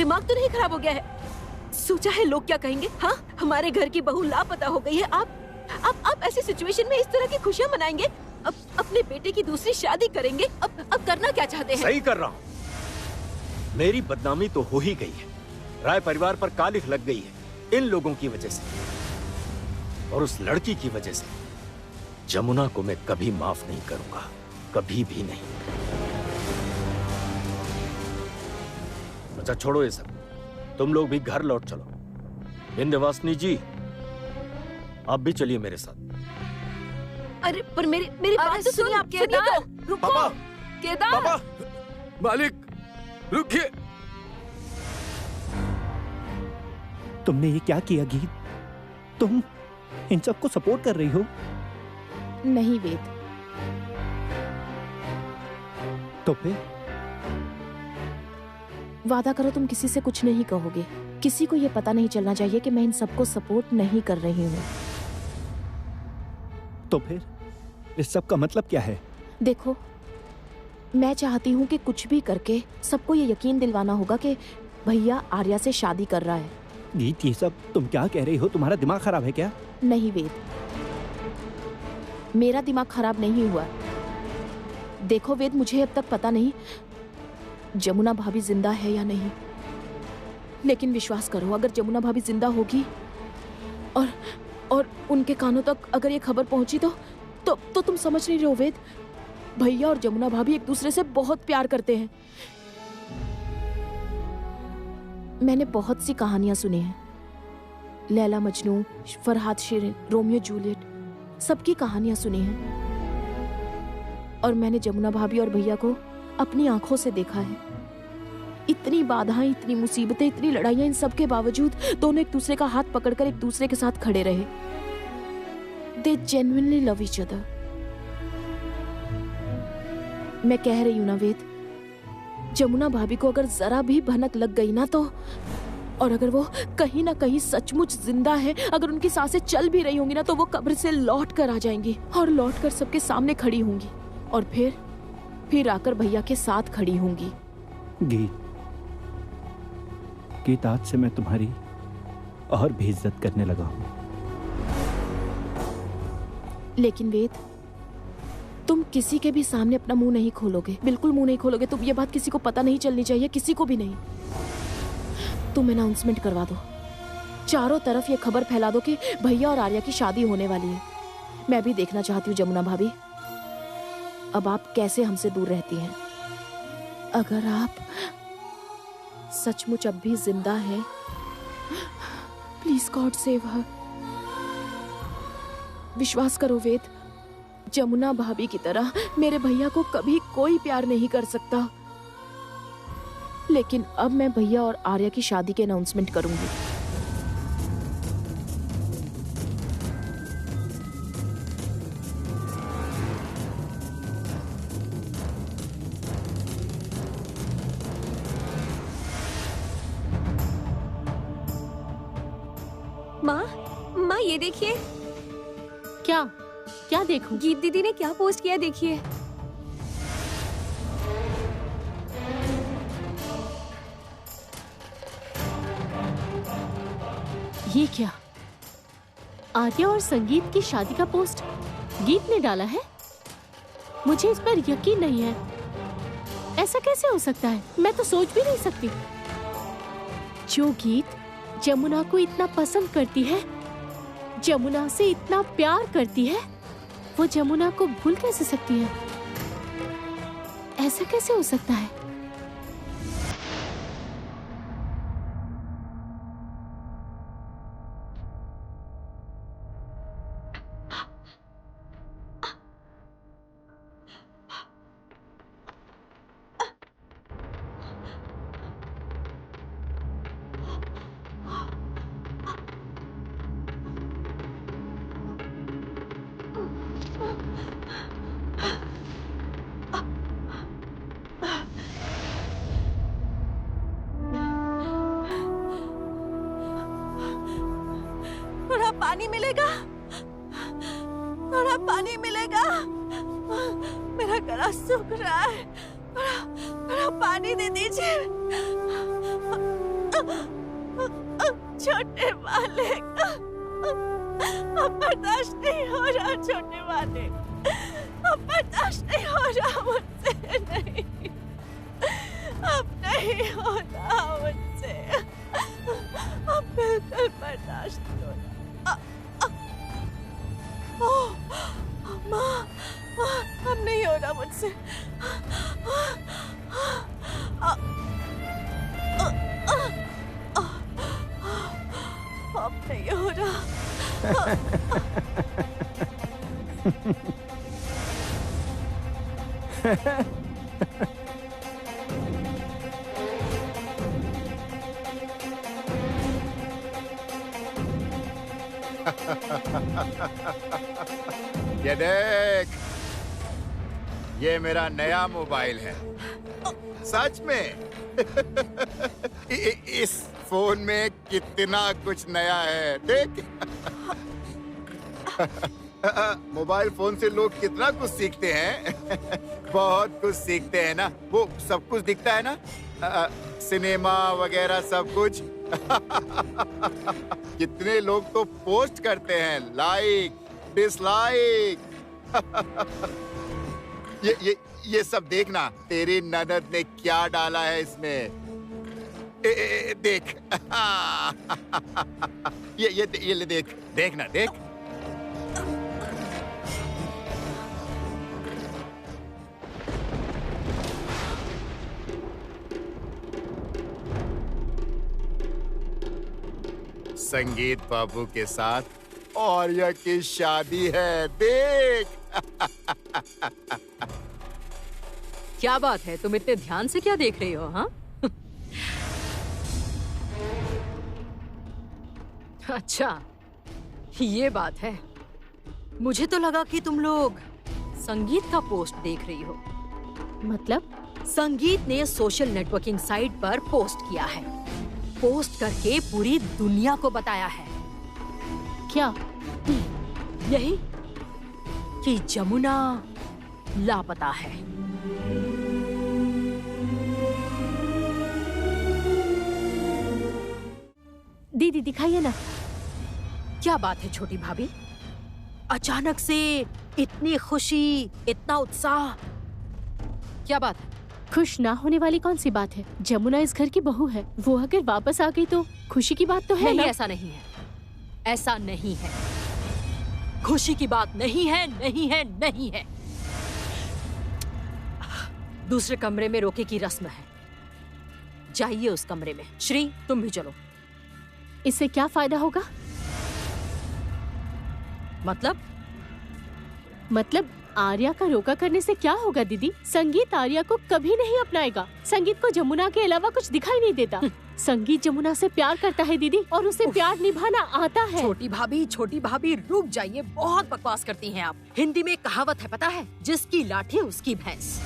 दिमाग तो नहीं खराब हो गया है? सोचा है लोग क्या कहेंगे? हाँ, हमारे घर की बहू लापता हो गई है। आप ऐसी सिचुएशन में इस तरह की खुशियाँ मनाएंगे? अब अपने बेटे की दूसरी शादी करेंगे? अब करना क्या चाहते हैं? सही कर रहा हूँ। मेरी बदनामी तो हो ही गई है। राय परिवार पर कालिख लग गई है इन लोगों की वजह से, और उस लड़की की वजह से। जमुना को मैं कभी माफ नहीं करूंगा, कभी भी नहीं। अच्छा छोड़ो ये सब, तुम लोग भी घर लौट चलो। विंध्यवासिनी जी, आप भी चलिए मेरे साथ। अरे पर मेरी बात तो सुनिए। आप केदार, रुको। पापा, केदार, पापा, मालिक रुकिए। तुमने ये क्या किया गीत? तुम इन सबको सपोर्ट कर रही हो? नहीं वेद, तो फिर वादा करो तुम किसी से कुछ नहीं कहोगे। किसी को ये पता नहीं चलना चाहिए कि मैं इन सबको सपोर्ट नहीं कर रही हूँ। तो फिर इस सब का मतलब क्या है? देखो, मैं चाहती हूँ कि कुछ भी करके सबको ये यकीन दिलवाना होगा कि भैया आर्या से शादी कर रहा है। गीत, ये सब तुम क्या कह रही हो? तुम्हारा दिमाग खराब है क्या? नहीं वेद, मेरा दिमाग खराब नहीं हुआ। देखो वेद, मुझे अब तक पता नहीं जमुना भाभी जिंदा है या नहीं, लेकिन विश्वास करो, अगर जमुना भाभी जिंदा होगी और उनके कानों तक अगर ये खबर पहुंची तो तुम समझ नहीं रहे हो वेद, भैया और जमुना भाभी एक दूसरे से बहुत प्यार करते हैं। मैंने बहुत सी कहानियां सुनी हैं, लैला मजनू, फरहाद शिरीन, रोमियो जूलियट, सबकी कहानियां सुनी हैं। और मैंने जमुना भाभी और भैया को अपनी आंखों से देखा है। इतनी बाधाएं, इतनी मुसीबतें, इतनी लड़ाइयां, इन सब के बावजूद दोनों एक दूसरे का हाथ पकड़कर एक दूसरे के साथ खड़े रहे। They genuinely love each other। मैं कह रही हूं ना वेद, जमुना भाभी को अगर जरा भी भनक लग गई ना तो, और अगर वो कहीं ना कहीं सचमुच जिंदा है, अगर उनकी सांसें चल भी रही होंगी ना, तो वो कब्र से लौट कर आ जाएंगी और लौट कर सबके सामने खड़ी होंगी, और फिर आकर भैया के साथ खड़ी होंगी। गीत, आज से मैं तुम्हारी और भी इज्जत करने लगा हूं। लेकिन वेद, तुम किसी के भी सामने अपना मुंह नहीं खोलोगे, बिल्कुल मुंह नहीं खोलोगे। तुम ये बात किसी को पता नहीं चलनी चाहिए, किसी को भी नहीं। तुम अनाउंसमेंट करवा दो, चारों तरफ ये खबर फैला दो कि भैया और आर्या की शादी होने वाली है। मैं भी देखना चाहती हूँ जमुना भाभी, अब आप कैसे हमसे दूर रहती हैं। अगर आप सचमुच अब भी जिंदा हैं, प्लीज गॉड सेव हर। विश्वास करो वेद, जमुना भाभी की तरह मेरे भैया को कभी कोई प्यार नहीं कर सकता। लेकिन अब मैं भैया और आर्या की शादी की अनाउंसमेंट करूंगी। माँ ये देखिए। क्या देखूं? गीत दीदी ने क्या पोस्ट किया, देखिए। ये क्या? आर्या और संगीत की शादी का पोस्ट गीत ने डाला है? मुझे इस पर यकीन नहीं है। ऐसा कैसे हो सकता है? मैं तो सोच भी नहीं सकती। जो गीत जमुना को इतना पसंद करती है, जमुना से इतना प्यार करती है, वो जमुना को भूल कैसे सकती है? ऐसा कैसे हो सकता है? पानी मिलेगा, थोड़ा पानी मिलेगा। मेरा गला सूख रहा है, थोड़ा पानी दे दीजिए। छोटे मालिक, अब बर्दाश्त नहीं हो रहा छोटे मालिक, अब बर्दाश्त नहीं हो रहा मुझसे, नहीं, अब नहीं हो रहा मुझसे, अब बिल्कुल बर्दाश्त नहीं हो रहा। माँ, अब नहीं हो रहा मुझसे। अब नहीं हो रहा। ये देख, ये मेरा नया मोबाइल है। सच में इस फोन में कितना कुछ नया है, देख। मोबाइल फोन से लोग कितना कुछ सीखते हैं। बहुत कुछ सीखते हैं ना, वो सब कुछ दिखता है ना, सिनेमा वगैरह सब कुछ। कितने लोग तो पोस्ट करते हैं, लाइक डिसलाइक। ये सब देखना, तेरी ननद ने क्या डाला है इसमें। देख। ये ले, देख, देखना, देख। संगीत बाबू के साथ और्या की शादी है, देख। क्या बात है, तुम इतने ध्यान से क्या देख रही हो? हाँ? अच्छा, ये बात है। मुझे तो लगा कि तुम लोग संगीत का पोस्ट देख रही हो। मतलब? संगीत ने सोशल नेटवर्किंग साइट पर पोस्ट किया है। पोस्ट करके पूरी दुनिया को बताया है। क्या? यही कि जमुना लापता है। दीदी दिखाइए ना। क्या बात है छोटी भाभी, अचानक से इतनी खुशी, इतना उत्साह, क्या बात है? खुश ना होने वाली कौन सी बात है? जमुना इस घर की बहू है, वो अगर वापस आ गई तो खुशी की बात तो है नहीं, ना? ऐसा नहीं है, ऐसा नहीं है। खुशी की बात नहीं है, नहीं है, नहीं है। दूसरे कमरे में रोके की रस्म है, जाइए उस कमरे में। श्री, तुम भी चलो। इससे क्या फायदा होगा? मतलब आर्या का रोका करने से क्या होगा दीदी? संगीत आर्या को कभी नहीं अपनाएगा। संगीत को जमुना के अलावा कुछ दिखाई नहीं देता। संगीत जमुना से प्यार करता है दीदी, और उसे प्यार निभाना आता है। छोटी भाभी रुक जाइए, बहुत बकवास करती हैं आप। हिंदी में एक कहावत है पता है, जिसकी लाठी उसकी भैंस।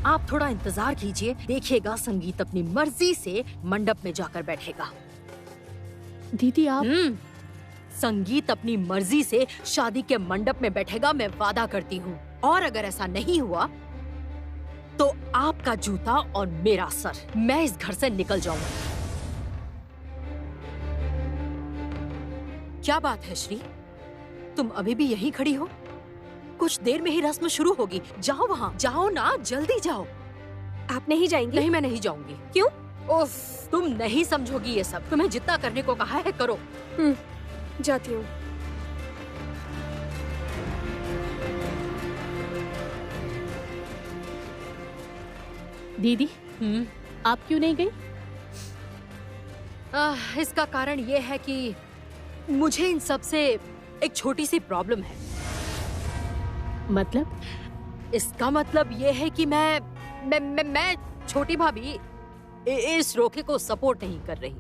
आप थोड़ा इंतजार कीजिए, देखिएगा संगीत अपनी मर्जी से मंडप में जाकर बैठेगा। दीदी आप संगीत अपनी मर्जी से शादी के मंडप में बैठेगा, मैं वादा करती हूँ। और अगर ऐसा नहीं हुआ तो आपका जूता और मेरा सर, मैं इस घर से निकल जाऊंगा। क्या बात है श्री, तुम अभी भी यहीं खड़ी हो? कुछ देर में ही रस्म शुरू होगी, जाओ वहाँ, जाओ ना, जल्दी जाओ। आप नहीं जाएंगी? नहीं, मैं नहीं जाऊंगी। क्यों? उफ, तुम नहीं समझोगी ये सब। तुम्हें जितना करने को कहा है करो। जाती हूँ। दीदी आप क्यों नहीं गई? इसका कारण ये है कि मुझे इन सब से एक छोटी सी प्रॉब्लम है। मतलब? इसका मतलब ये है कि मैं छोटी भाभी इस रोके को सपोर्ट नहीं कर रही।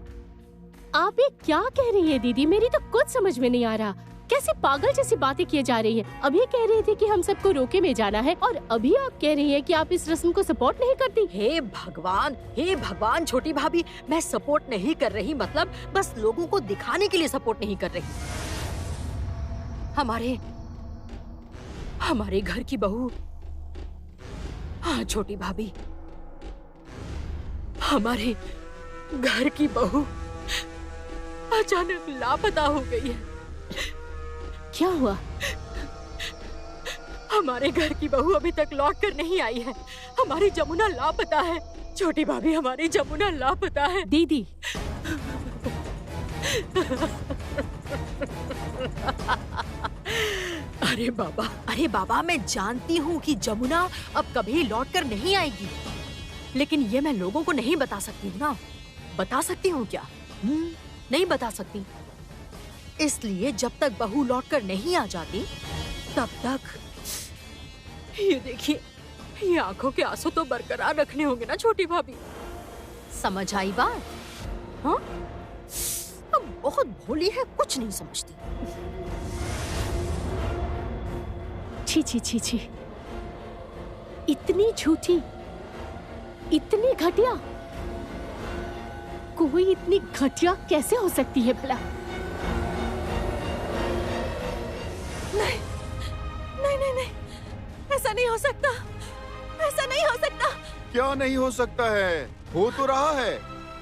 आप ये क्या कह रही है दीदी? मेरी तो कुछ समझ में नहीं आ रहा। कैसे पागल जैसी बातें किए जा रही है। अभी कह रही थी कि हम सबको रोके में जाना है, और अभी आप कह रही है कि आप इस रस्म को सपोर्ट नहीं करती। हे भगवान छोटी भाभी, मैं सपोर्ट नहीं कर रही, मतलब बस लोगों को दिखाने के लिए सपोर्ट नहीं कर रही। हमारे घर की बहू, हाँ छोटी भाभी, घर की बहू अचानक लापता हो गई है। क्या हुआ? हमारे घर की बहू अभी तक लौट कर नहीं आई है। हमारी जमुना लापता है। छोटी भाभी, हमारी जमुना लापता है। दीदी, अरे बाबा, मैं जानती हूँ कि जमुना अब कभी लौट कर नहीं आएगी, लेकिन ये मैं लोगों को नहीं बता सकती हूँ ना। बता सकती हूँ क्या? नहीं बता सकती। इसलिए जब तक बहू लौट कर नहीं आ जाती, तब तक ये देखिए, ये आंखों के आंसू तो बरकरार रखने होंगे ना छोटी भाभी। समझ आई बात? हाँ, अब बहुत भोली है, कुछ नहीं समझती। छी छी छी छी, इतनी झूठी, इतनी घटिया, कोई इतनी घटिया कैसे हो सकती है भला? नहीं नहीं नहीं नहीं, ऐसा नहीं हो सकता, ऐसा नहीं हो सकता। क्या नहीं हो सकता है? हो तो रहा है।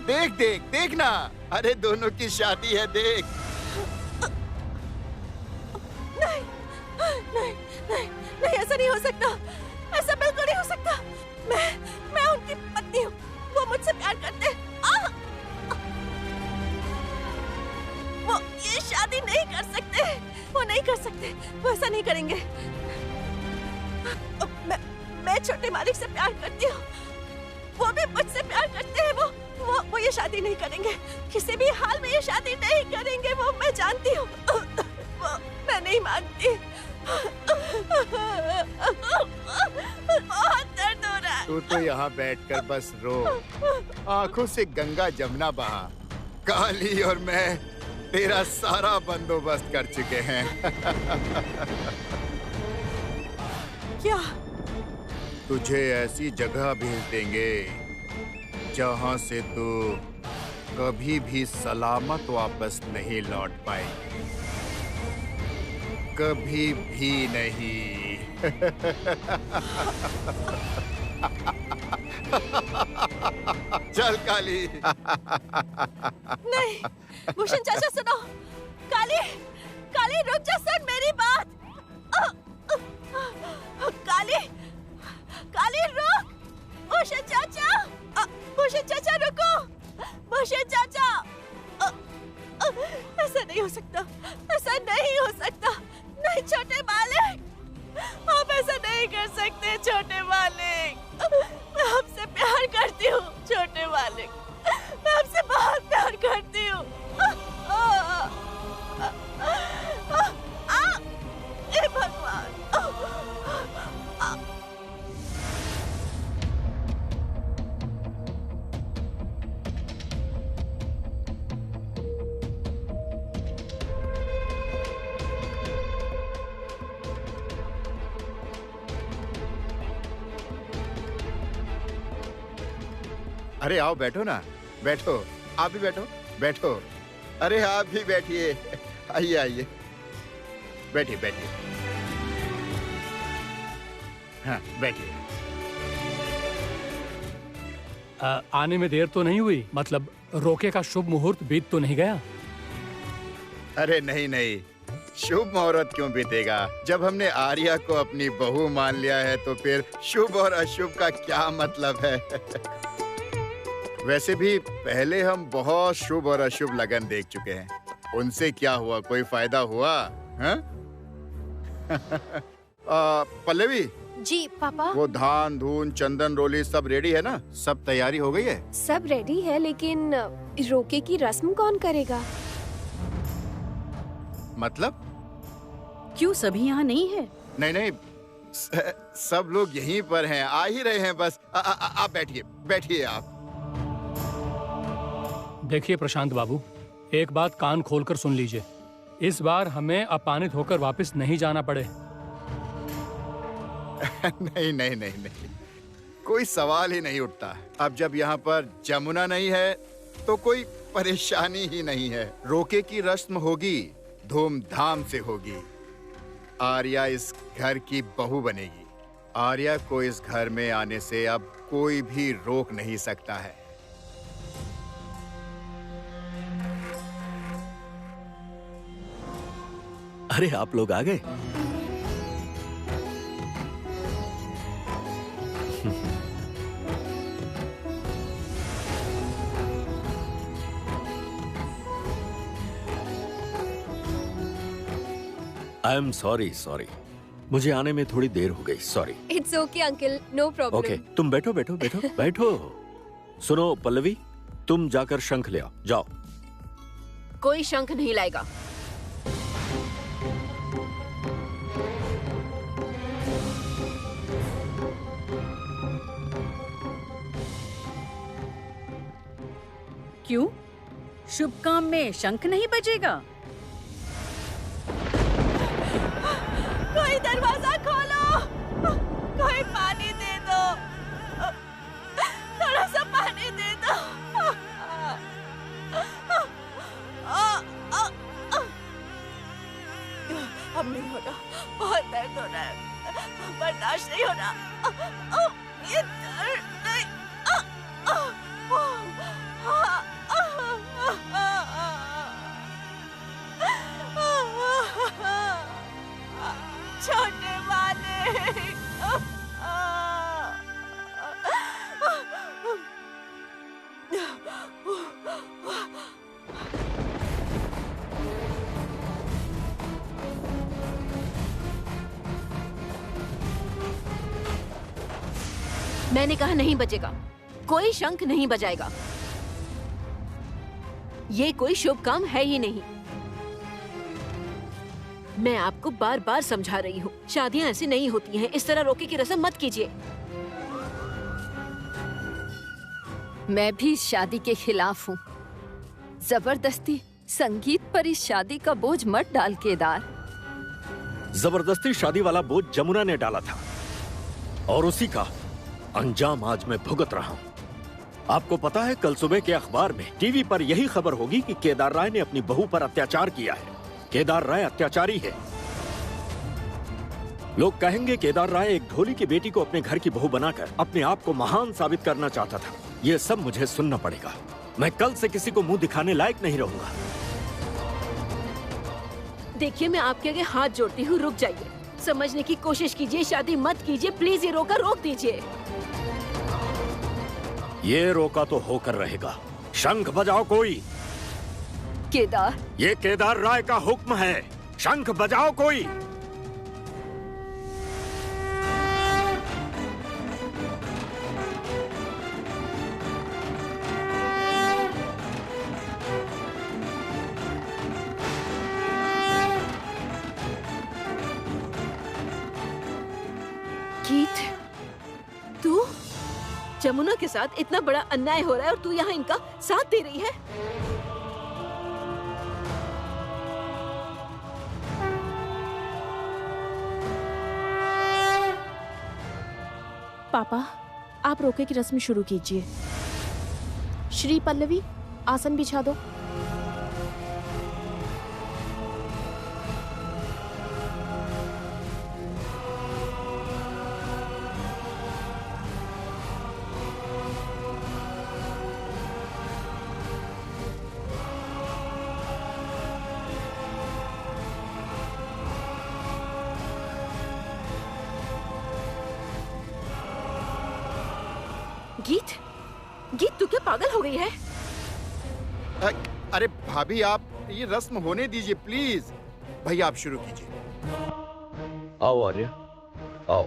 देख देख देखना, अरे दोनों की शादी है, देख। नहीं नहीं नहीं नहीं, ऐसा नहीं हो सकता, ऐसा बिल्कुल नहीं हो सकता। मैं उनकी पत्नी हूँ, वो मुझसे प्यार करते हैं। वो ये शादी नहीं कर सकते, वो नहीं कर सकते, वो ऐसा नहीं करेंगे। मैं छोटे मालिक से प्यार करती हूँ, वो भी मुझसे प्यार करते हैं। वो ये शादी नहीं करेंगे, किसी भी हाल में ये शादी नहीं करेंगे, वो मैं जानती हूँ। मैं नहीं मानती। बहुत दर्द हो रहा है। तू तो यहाँ बैठकर बस रो, आंखों से गंगा जमुना बहा। काली और मैं तेरा सारा बंदोबस्त कर चुके हैं। क्या? तुझे ऐसी जगह भेज देंगे जहाँ से तू कभी भी सलामत वापस नहीं लौट पाएगी, कभी भी नहीं। चल काली। नहीं, भूषण चाचा सुनो। काली, काली रुक जा, सुन मेरी बात। काली, काली रुक। भूषण चाचा, भूषण चाचा रुको। भूषण चाचा, ऐसा नहीं हो सकता, ऐसा नहीं हो सकता। नहीं छोटे मालिक, आप ऐसा नहीं कर सकते छोटे मालिक। मैं आपसे प्यार करती हूँ छोटे मालिक, मैं आपसे बहुत प्यार करती हूँ। हे भगवान। अरे आओ, बैठो ना, बैठो। आप भी बैठो, बैठो। अरे आप भी बैठिए, आइए आइए, बैठिए बैठिए। हाँ बैठिए। आने में देर तो नहीं हुई? मतलब रोके का शुभ मुहूर्त बीत तो नहीं गया? अरे नहीं नहीं, शुभ मुहूर्त क्यों बीतेगा? जब हमने आर्या को अपनी बहू मान लिया है तो फिर शुभ और अशुभ का क्या मतलब है? वैसे भी पहले हम बहुत शुभ और अशुभ लगन देख चुके हैं, उनसे क्या हुआ? कोई फायदा हुआ? हाँ? पल्लवी जी पापा। वो धान धून चंदन रोली सब रेडी है ना? सब तैयारी हो गई है? सब रेडी है, लेकिन रोके की रस्म कौन करेगा? मतलब? क्यों सभी यहाँ नहीं है? नहीं नहीं, सब लोग यहीं पर हैं, आ ही रहे हैं बस। आप बैठिए, बैठिए आप। देखिए प्रशांत बाबू, एक बात कान खोलकर सुन लीजिए। इस बार हमें अपमानित होकर वापस नहीं जाना पड़े। नहीं नहीं नहीं नहीं, कोई सवाल ही नहीं उठता। अब जब यहाँ पर जमुना नहीं है तो कोई परेशानी ही नहीं है। रोके की रस्म होगी, धूमधाम से होगी। आर्या इस घर की बहू बनेगी। आर्या को इस घर में आने से अब कोई भी रोक नहीं सकता है। अरे आप लोग आ गए। आई एम सॉरी मुझे आने में थोड़ी देर हो गई, sorry. It's okay uncle, no problem. Okay, तुम बैठो बैठो बैठो बैठो। सुनो पल्लवी, तुम जाकर शंख ले आओ, जाओ। कोई शंख नहीं लाएगा। क्यों? शुभ काम में शंख नहीं बजेगा? कोई दरवाजा खोलो, कोई पानी दे दो, थोड़ा सा पानी दे दो। अब नहीं हो रहा, बहुत दर्द हो रहा है, बर्दाश्त नहीं हो रहा। ये दर्द नहीं। छोटे वाले। मैंने कहा नहीं बजेगा, कोई शंख नहीं बजाएगा। ये कोई शुभ काम है ही नहीं। मैं आपको बार बार समझा रही हूँ, शादियाँ ऐसी नहीं होती हैं। इस तरह रोके की रस्म मत कीजिए। मैं भी इस शादी के खिलाफ हूँ। जबरदस्ती संगीत पर इस शादी का बोझ मत डाल केदार। जबरदस्ती शादी वाला बोझ जमुना ने डाला था और उसी का अंजाम आज मैं भुगत रहा हूँ। आपको पता है, कल सुबह के अखबार में टीवी पर यही खबर होगी कि केदार राय ने अपनी बहू पर अत्याचार किया है। केदार राय अत्याचारी है। लोग कहेंगे केदार राय एक ढोली की बेटी को अपने घर की बहू बनाकर अपने आप को महान साबित करना चाहता था। ये सब मुझे सुनना पड़ेगा। मैं कल से किसी को मुंह दिखाने लायक नहीं रहूंगा। देखिए, मैं आपके आगे हाथ जोड़ती हूँ, रुक जाइए, समझने की कोशिश कीजिए, शादी मत कीजिए प्लीज। ये रोका रोक दीजिए। ये रोका तो होकर रहेगा। शंख बजाओ कोई। केदार, ये केदार राय का हुक्म है। शंख बजाओ कोई। गीत, तू जमुना के साथ इतना बड़ा अन्याय हो रहा है और तू यहाँ इनका साथ दे रही है। पापा, आप रोके की रस्म शुरू कीजिए। श्री पल्लवी, आसन बिछा दो। गीत, गीत तू क्या पागल हो गई है? अरे भाभी, आप ये रस्म होने दीजिए प्लीज। भैया आप शुरू कीजिए। आओ आर्या, आओ।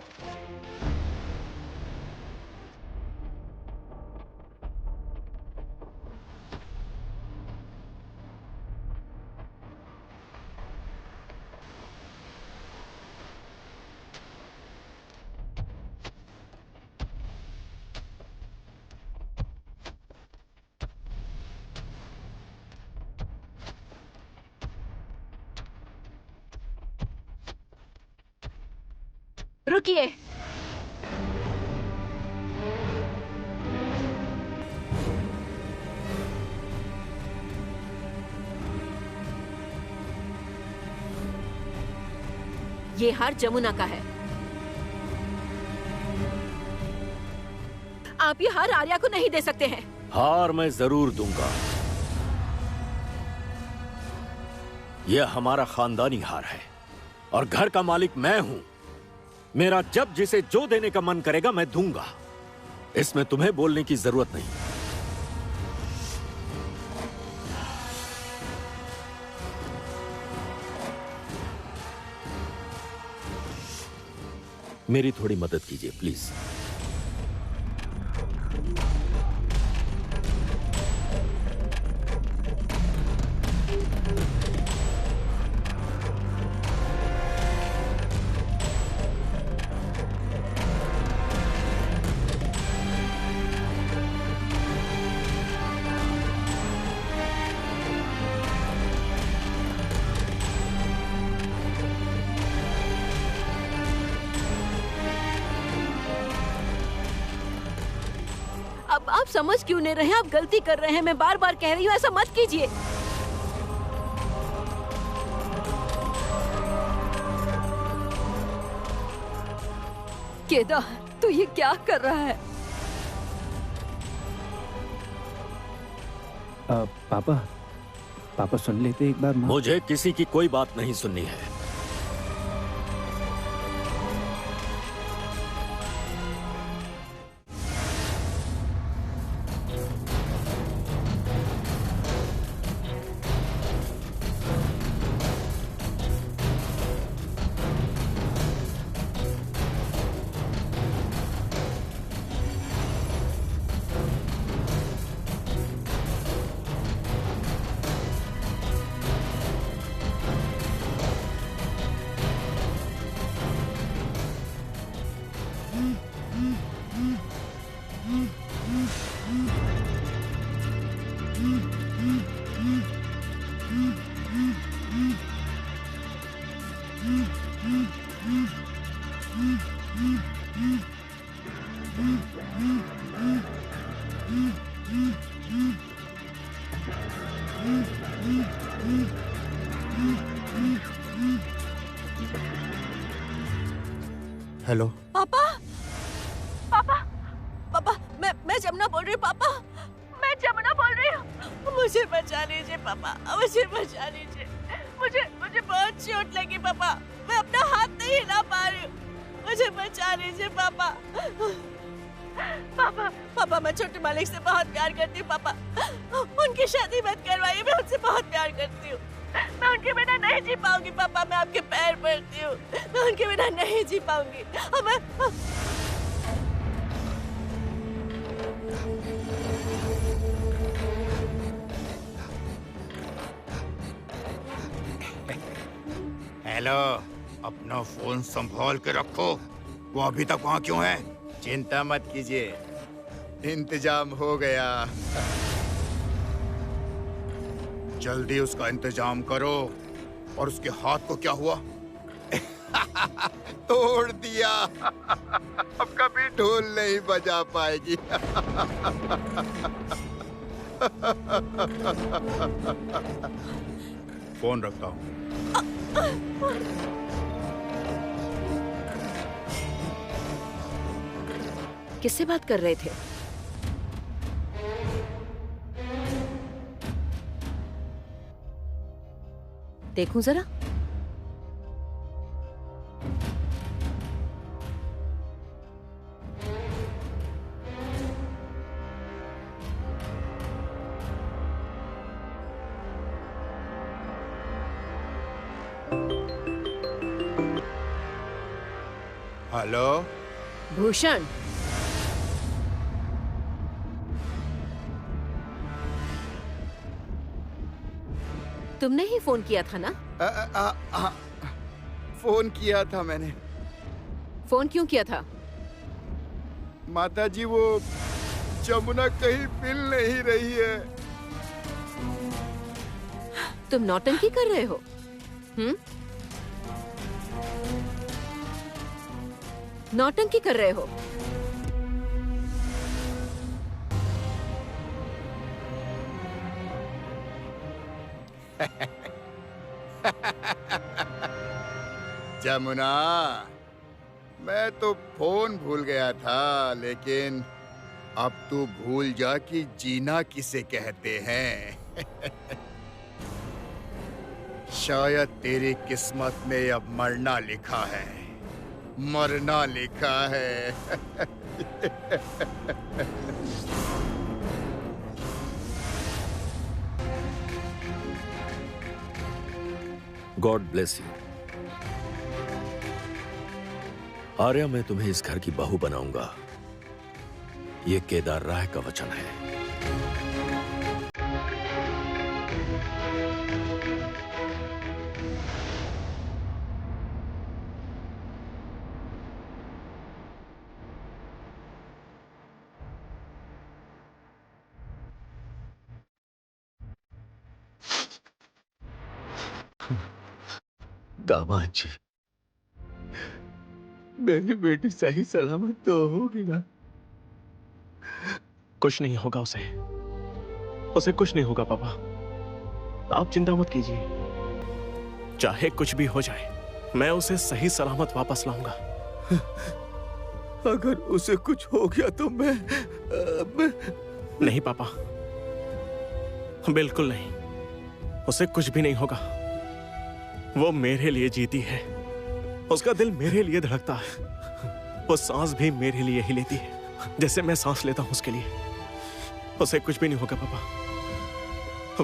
रुकिए। ये हार जमुना का है। आप ये हार आर्या को नहीं दे सकते हैं। हार मैं जरूर दूंगा। यह हमारा खानदानी हार है। और घर का मालिक मैं हूं। मेरा जब जिसे जो देने का मन करेगा मैं दूंगा। इसमें तुम्हें बोलने की जरूरत नहीं। मेरी थोड़ी मदद कीजिए प्लीज। अब आप समझ क्यों नहीं रहे? आप गलती कर रहे हैं। मैं बार बार कह रही हूँ ऐसा मत कीजिए। केदार, तू ये क्या कर रहा है? पापा सुन लेते एक बार। मुझे किसी की कोई बात नहीं सुननी है। हेलो पापा, पापा, पापा, मैं जमुना बोल रही हूँ। पापा, मैं जमुना बोल रही हूँ। मुझे बचा लीजिए पापा, मुझे बचा लीजिए। मुझे बहुत चोट लगी पापा। मैं अपना हाथ नहीं हिला पा रही हूँ। मुझे बचा लीजिए पापा। पापा, पापा, मैं छोटे मालिक से बहुत प्यार करती हूँ पापा। उनकी शादी मत करवाइए। मैं उनसे बहुत प्यार करती हूँ। मैं उनके बिना नहीं जी पाऊंगी पापा। मैं आपके पैर पड़ती हूँ। मैं उनके बिना नहीं जी पाऊंगी। और मैं हेलो, अपना फोन संभाल के रखो। वो अभी तक वहाँ क्यों है? चिंता मत कीजिए, इंतजाम हो गया। जल्दी उसका इंतजाम करो। और उसके हाथ को क्या हुआ? तोड़ दिया। अब कभी ढोल नहीं बजा पाएगी। फोन रखता हूँ। किससे बात कर रहे थे? देखूं जरा। हेलो भूषण, तुमने ही फोन किया था ना? फोन किया था मैंने। फोन क्यों किया था? माताजी, वो जमुना कहीं मिल नहीं रही है। तुम नौटंकी कर रहे हो? नौटंकी कर रहे हो? जमुना, मैं तो फोन भूल गया था, लेकिन अब तू भूल जा कि जीना किसे कहते हैं। शायद तेरी किस्मत में अब मरना लिखा है, मरना लिखा है। God bless you. आर्या, मैं तुम्हें इस घर की बहू बनाऊंगा, ये केदार राय का वचन है। दामाद जी, मेरी बेटी सही सलामत तो होगी ना? कुछ नहीं होगा उसे कुछ नहीं होगा पापा, आप चिंता मत कीजिए। चाहे कुछ भी हो जाए, मैं उसे सही सलामत वापस लाऊंगा। अगर उसे कुछ हो गया तो मैं नहीं पापा, बिल्कुल नहीं, उसे कुछ भी नहीं होगा। वो मेरे लिए जीती है, उसका दिल मेरे लिए धड़कता है, वो सांस भी मेरे लिए ही लेती है जैसे मैं सांस लेता हूं उसके लिए। उसे कुछ भी नहीं होगा पापा,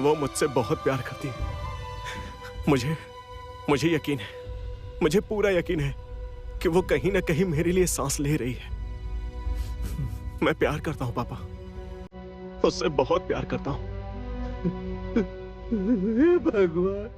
वो मुझसे बहुत प्यार करती है। मुझे यकीन है, मुझे पूरा यकीन है कि वो कहीं ना कहीं मेरे लिए सांस ले रही है। मैं प्यार करता हूं पापा, उससे बहुत प्यार करता हूं। भगवान।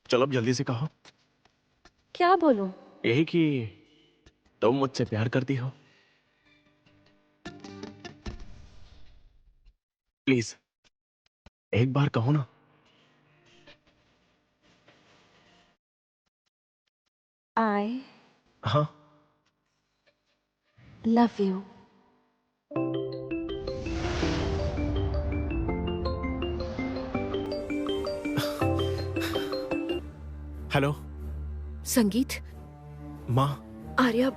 चलो अब जल्दी से कहो। क्या बोलूं? यही कि तुम मुझसे प्यार करती हो। प्लीज एक बार कहो ना। आई हाँ, लव यू। हेलो संगीत, माँ। आर्या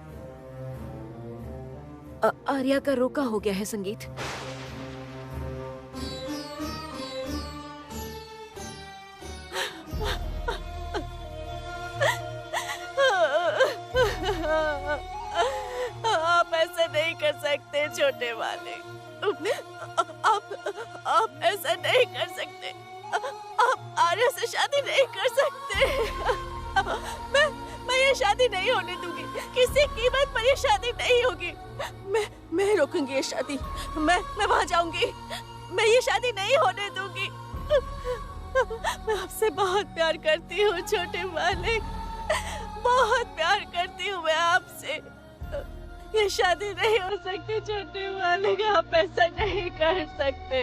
का रोका हो गया है संगीत। आप ऐसा नहीं कर सकते छोटे वाले, आप ऐसा नहीं कर सकते। आप आर्या से शादी नहीं कर सकते। मैं ये शादी नहीं होने दूंगी, किसी कीमत पर ये शादी नहीं होगी। मैं रोकूंगी ये शादी, मैं वहां जाऊंगी, मैं ये शादी नहीं होने दूंगी। मैं आपसे बहुत प्यार करती हूँ छोटे वाले, बहुत प्यार करती हूँ मैं आपसे। ये शादी नहीं हो सकती छोटे वाले, आप ऐसा नहीं कर सकते।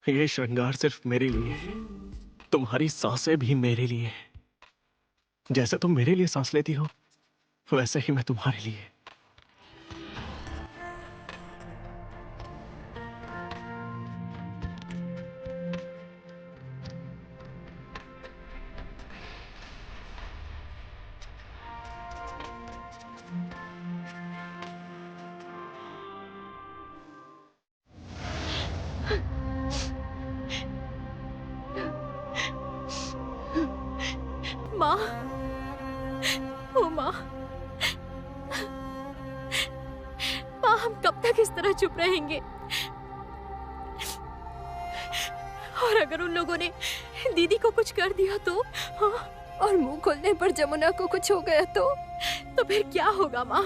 ये श्रृंगार सिर्फ मेरे लिए है। तुम्हारी सांसें भी मेरे लिए है। जैसे तुम मेरे लिए सांस लेती हो वैसे ही मैं तुम्हारे लिए। माँ, ओ माँ, माँ हम कब तक इस तरह चुप रहेंगे? और अगर उन लोगों ने दीदी को कुछ कर दिया तो? हाँ? और मुंह खोलने पर जमुना को कुछ हो गया तो फिर क्या होगा माँ?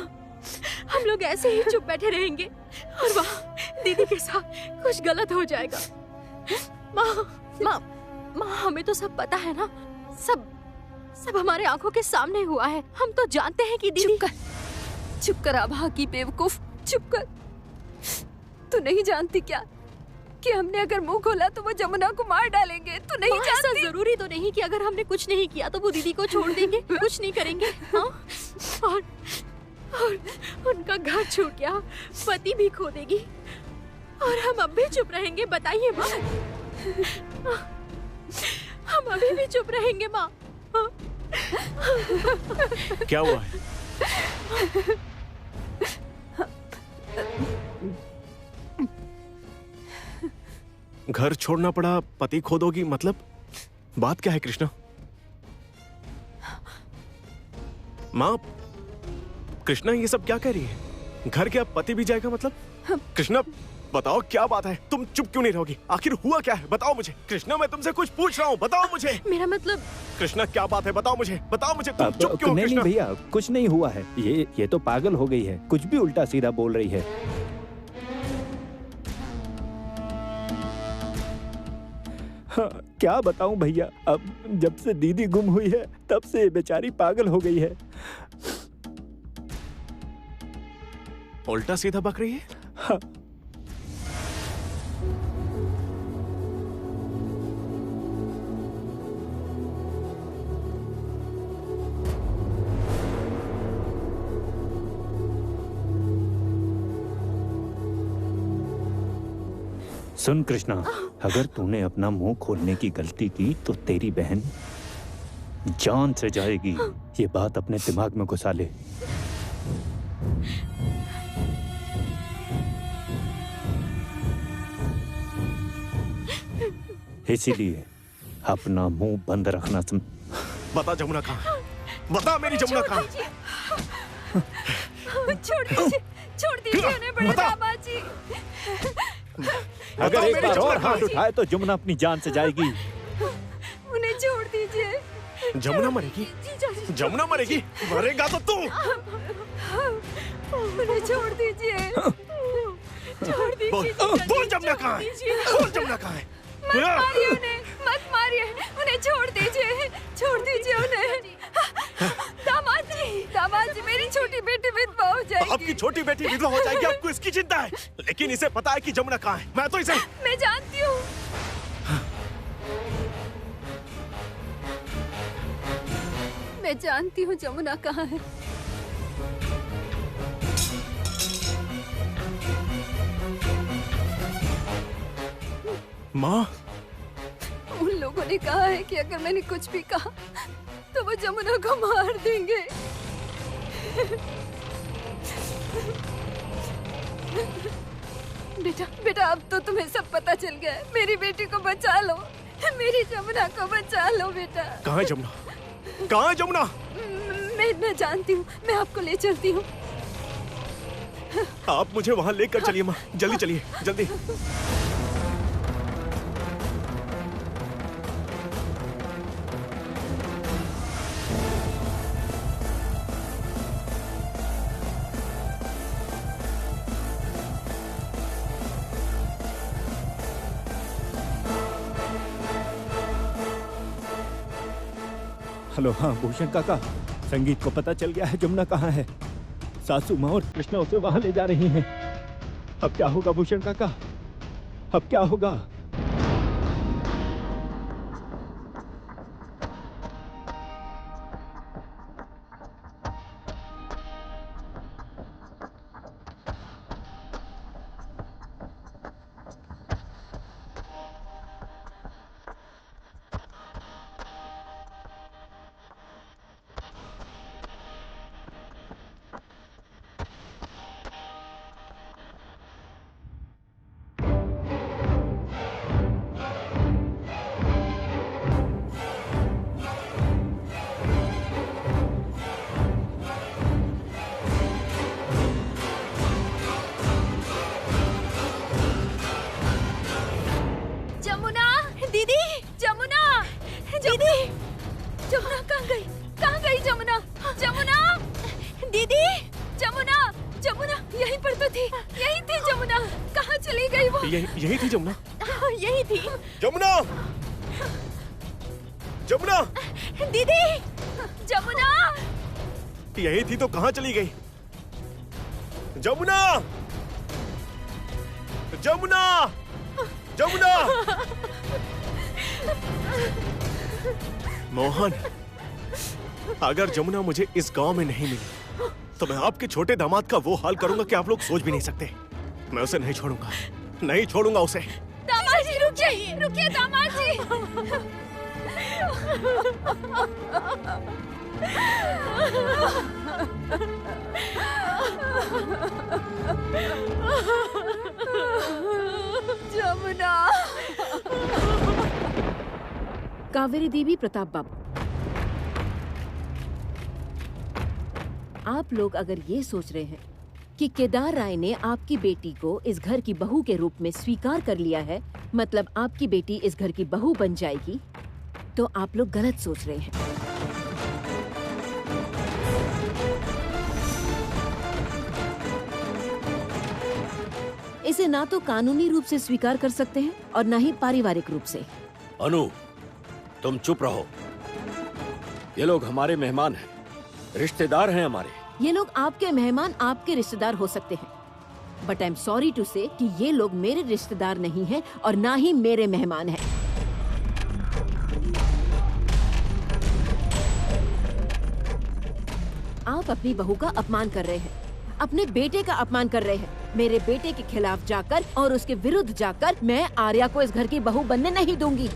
हम लोग ऐसे ही चुप बैठे रहेंगे और वहाँ दीदी के साथ कुछ गलत हो जाएगा। माँ, माँ, माँ हमें तो सब पता है ना, सब हमारे आंखों के सामने हुआ है। हम तो जानते हैं कि दीदी। चुप कर आभा की बेवकूफ, चुप कर। तू नहीं जानती क्या कि हमने अगर मुंह खोला तो वो जमुना को मार डालेंगे? तू नहीं जानती? ऐसा जरूरी तो नहीं कि अगर हमने कुछ नहीं किया तो वो दीदी को छोड़ देंगे, कुछ नहीं करेंगे। हाँ? और उनका घर छूट गया, पति भी खो देगी और हम अब भी चुप रहेंगे? बताइए माँ, हम अभी भी चुप रहेंगे माँ? क्या हुआ है? घर छोड़ना पड़ा, पति खो दोगी, मतलब बात क्या है कृष्णा? माँ, कृष्णा ये सब क्या कह रही है? घर के अब पति भी जाएगा मतलब? कृष्णा बताओ क्या बात है? तुम चुप क्यों नहीं रहोगी? आखिर हुआ क्या है? बताओ मुझे। कृष्णा मैं तुमसे कुछ पूछ रहा हूँ, बताओ मुझे। मेरा मतलब कृष्णा क्या बात है? बताओ मुझे, बताओ मुझे। तुम चुप क्यों? नहीं भैया, कुछ नहीं हुआ है। ये तो पागल हो गई है, कुछ भी उल्टा सीधा बोल रही है। हाँ, क्या बताऊं भैया, अब जब से दीदी गुम हुई है तब से बेचारी पागल हो गई है। उल्टा सीधा बक रही है? हाँ। सुन कृष्णा, अगर तूने अपना मुंह खोलने की गलती की तो तेरी बहन जान से जाएगी। ये बात अपने दिमाग में घुसा ले। इसीलिए अपना मुंह बंद रखना। बता जमुना कहाँ? बता मेरी जमुना कहाँ? छोड़ दीजिए उन्हें बड़े बाबा जी। अगर एक बार और हाथ उठाए तो जमुना अपनी जान से जाएगी। उन्हें छोड़ दीजिए। जमुना मरेगी? जमुना मरेगी? मरेगा तो तू। उन्हें छोड़ दीजिए। छोड़ दीजिए। बोल जमुना कहाँ है? बोल जमुना कहाँ है? मत मारिए उन्हें, मत मारिए उन्हें, छोड़ दीजिए, छोड़ दीजिए उन्हें। दामाद जी मेरी छोटी बेटी विधवा हो जाएगी। आपकी छोटी बेटी विधवा हो जाएगी, आपको इसकी चिंता है, लेकिन इसे पता है कि जमुना कहाँ है। मैं तो इसे मैं जानती हूँ। मैं जानती हूँ जमुना कहाँ है। माँ, उन लोगों ने कहा है कि अगर मैंने कुछ भी कहा तो वो जमुना को मार देंगे। बेटा अब तो तुम्हें सब पता चल गया है। मेरी बेटी को बचा लो, मेरी जमुना को बचा लो बेटा। कहाँ है जमुना? कहाँ है जमुना? मैं जानती हूँ, मैं आपको ले चलती हूँ। आप मुझे वहाँ लेकर चलिए माँ, जल्दी चलिए, जल्दी। हेलो, हाँ भूषण काका, संगीत को पता चल गया है जमुना कहाँ है। सासू माँ और कृष्णा उसे वहां ले जा रही हैं। अब क्या होगा भूषण काका? अब क्या होगा? यही थी जमुना। यही थी जमुना, जमुना, दीदी, जमुना। यही थी तो कहाँ चली गई? जमुना, जमुना, जमुना। मोहन, अगर जमुना मुझे इस गांव में नहीं मिली तो मैं आपके छोटे दामाद का वो हाल करूंगा कि आप लोग सोच भी नहीं सकते। मैं उसे नहीं छोड़ूंगा, नहीं छोड़ूंगा उसे। दामाद जी रुकिए, रुकिए दामाद जी। जमुना। कावेरी देवी, प्रताप बाबू, आप लोग अगर ये सोच रहे हैं कि केदार राय ने आपकी बेटी को इस घर की बहू के रूप में स्वीकार कर लिया है, मतलब आपकी बेटी इस घर की बहू बन जाएगी, तो आप लोग गलत सोच रहे हैं। इसे ना तो कानूनी रूप से स्वीकार कर सकते हैं और ना ही पारिवारिक रूप से। अनु, तुम चुप रहो। ये लोग हमारे मेहमान हैं, रिश्तेदार हैं हमारे। ये लोग आपके मेहमान, आपके रिश्तेदार हो सकते हैं, but I am sorry to say कि ये लोग मेरे रिश्तेदार नहीं हैं और ना ही मेरे मेहमान हैं। आप अपनी बहू का अपमान कर रहे हैं, अपने बेटे का अपमान कर रहे हैं। मेरे बेटे के खिलाफ जाकर और उसके विरुद्ध जाकर मैं आर्या को इस घर की बहू बनने नहीं दूंगी।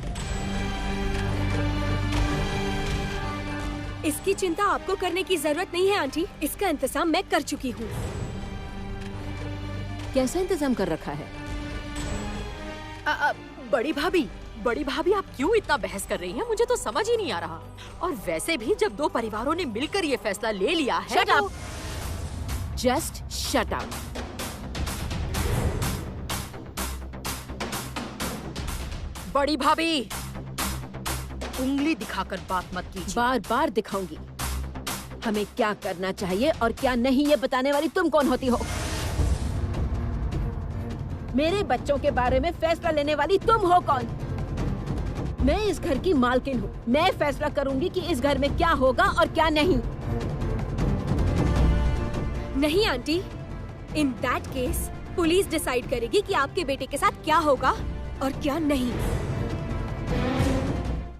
इसकी चिंता आपको करने की जरूरत नहीं है आंटी, इसका इंतजाम मैं कर चुकी हूँ। कैसा इंतजाम कर रखा है? बड़ी भाभी, बड़ी भाभी, आप क्यों इतना बहस कर रही हैं? मुझे तो समझ ही नहीं आ रहा। और वैसे भी जब दो परिवारों ने मिलकर ये फैसला ले लिया है। Shut up! Just shut up! बड़ी भाभी, उंगली दिखाकर बात मत कीजिए। बार बार दिखाऊंगी। हमें क्या करना चाहिए और क्या नहीं, ये बताने वाली तुम कौन होती हो? मेरे बच्चों के बारे में फैसला लेने वाली तुम हो कौन? मैं इस घर की मालकिन हूँ। मैं फैसला करूंगी कि इस घर में क्या होगा और क्या नहीं। नहीं aunty, in that case police decide करेगी कि आपके बेटे के साथ क्या होगा और क्या नहीं।